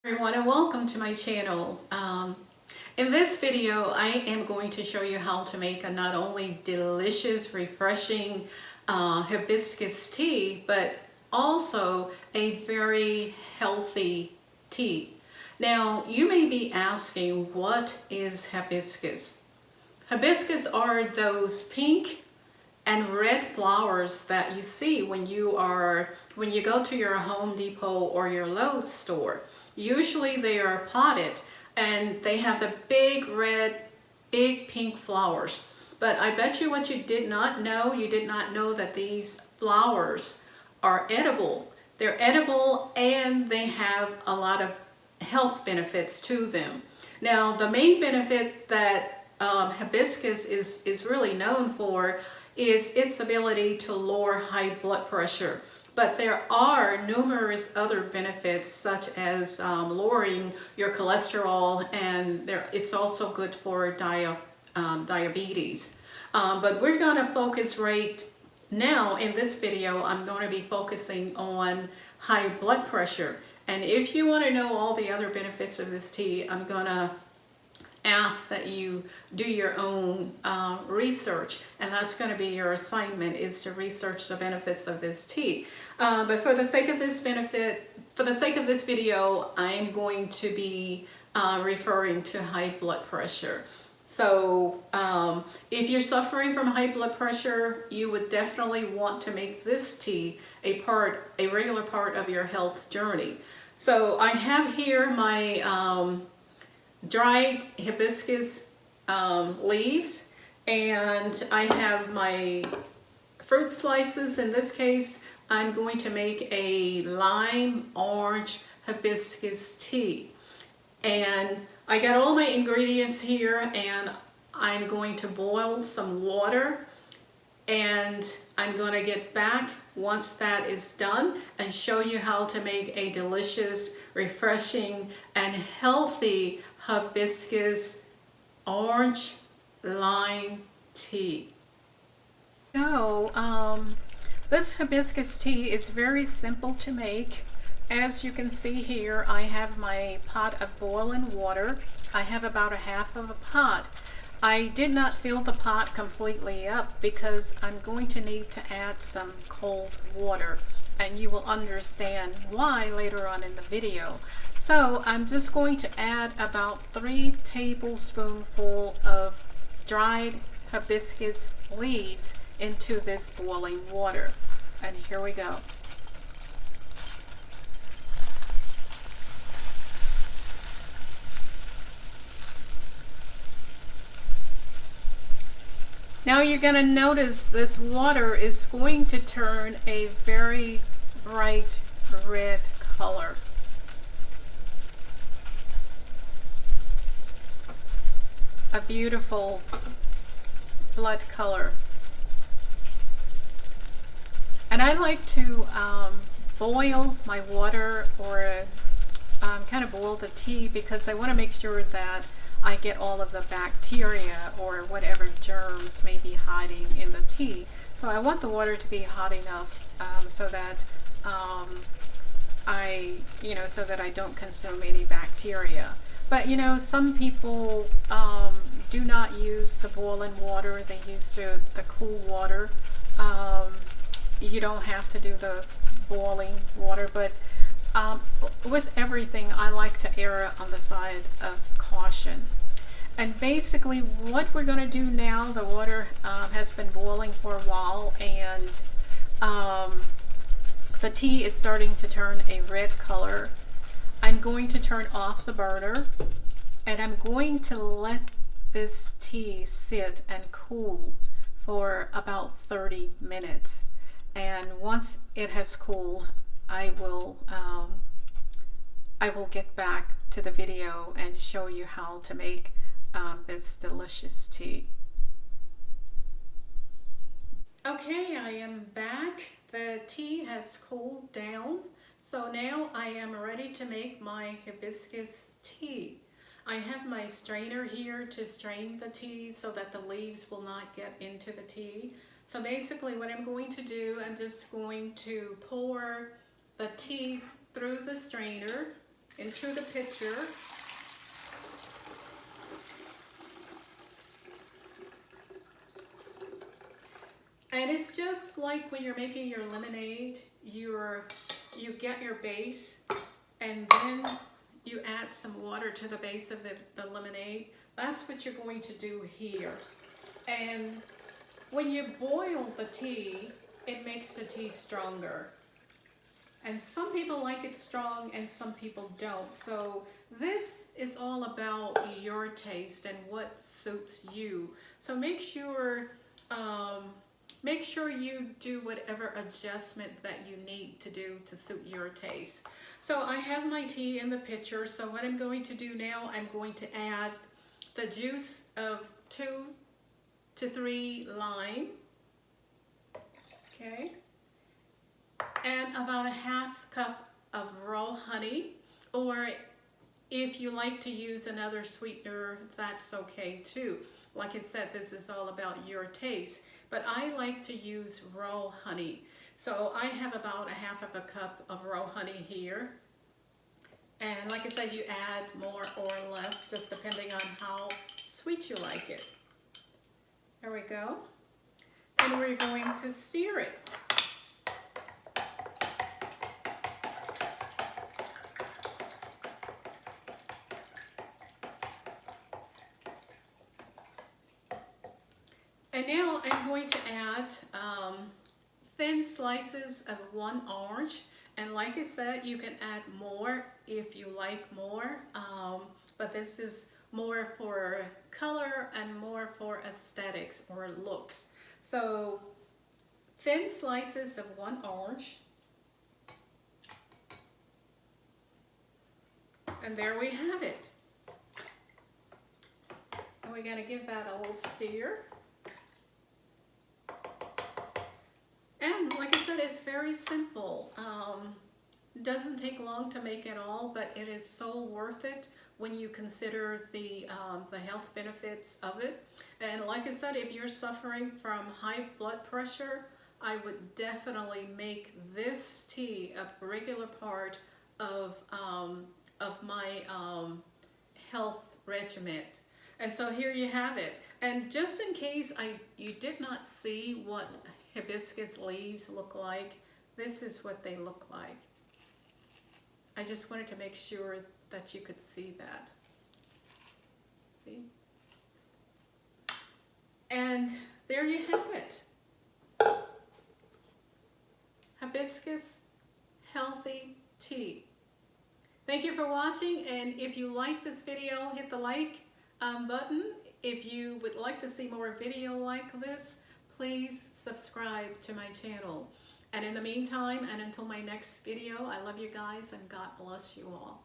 Everyone, and welcome to my channel. In this video I am going to show you how to make a not only delicious refreshing hibiscus tea, but also a very healthy tea. Now you may be asking, what is hibiscus? Hibiscus are those pink and red flowers that you see when you go to your Home Depot or your Lowe's store. Usually they are potted and they have the big red, big pink flowers. But I bet you what you did not know that these flowers are edible. They're edible and they have a lot of health benefits to them. Now, the main benefit that hibiscus is really known for is its ability to lower high blood pressure. But there are numerous other benefits, such as lowering your cholesterol, and it's also good for diabetes. But we're going to focus right now in this video. I'm going to be focusing on high blood pressure. And if you want to know all the other benefits of this tea, I'm going to ask that you do your own research, and that's going to be your assignment, is to research the benefits of this tea. But for the sake of this video, I'm going to be referring to high blood pressure. So if you're suffering from high blood pressure, you would definitely want to make this tea a regular part of your health journey. So I have here my dried hibiscus leaves, and I have my fruit slices. In this case, I'm going to make a lime orange hibiscus tea, and I got all my ingredients here, and I'm going to boil some water, and I'm going to get back once that is done and show you how to make a delicious, refreshing, and healthy hibiscus orange lime tea. So this hibiscus tea is very simple to make. As you can see here, I have my pot of boiling water. I have about a half of a pot. I did not fill the pot completely up because I'm going to need to add some cold water, and you will understand why later on in the video. So I'm just going to add about 3 tablespoonfuls of dried hibiscus leaves into this boiling water. And here we go. Now you're going to notice this water is going to turn a very bright red color. A beautiful blood color. And I like to boil my water, or kind of boil the tea, because I want to make sure that I get all of the bacteria or whatever germs may be hiding in the tea. So I want the water to be hot enough so that I don't consume any bacteria. But some people do not use the boiling water. They use the cool water. You don't have to do the boiling water, but with everything, I like to err on the side of caution. And basically what we're going to do now, the water has been boiling for a while, and the tea is starting to turn a red color. I'm going to turn off the burner, and I'm going to let this tea sit and cool for about 30 minutes. And once it has cooled, I will get back to the video and show you how to make this delicious tea. Okay, I am back. The tea has cooled down, so now I am ready to make my hibiscus tea. I have my strainer here to strain the tea so that the leaves will not get into the tea. So basically what I'm going to do, I'm just going to pour the tea through the strainer into the pitcher. And it's just like when you're making your lemonade, you get your base and then you add some water to the base of the lemonade. That's what you're going to do here. And when you boil the tea, it makes the tea stronger. And some people like it strong and some people don't. So this is all about your taste and what suits you. So make sure you do whatever adjustment that you need to do to suit your taste. So I have my tea in the pitcher. So what I'm going to do now, I'm going to add the juice of 2 to 3 lime. Okay. And about a half cup of raw honey, or if you like to use another sweetener, that's okay too. Like I said, this is all about your taste, but I like to use raw honey. So I have about a half of a cup of raw honey here. And like I said, you add more or less, just depending on how sweet you like it. There we go. And we're going to stir it. And now I'm going to add thin slices of 1 orange. And like I said, you can add more if you like more. But this is more for color and more for aesthetics or looks. So thin slices of 1 orange. And there we have it. And we're going to give that a little stir. And like I said, it's very simple. Doesn't take long to make at all, but it is so worth it when you consider the health benefits of it. And like I said, if you're suffering from high blood pressure, I would definitely make this tea a regular part of my health regimen. And so here you have it. And just in case you did not see what hibiscus leaves look like, this is what they look like. I just wanted to make sure that you could see that. See? And there you have it. Hibiscus healthy tea. Thank you for watching, and if you like this video, hit the like button. If you would like to see more video like this, please subscribe to my channel. And in the meantime, and until my next video, I love you guys and God bless you all.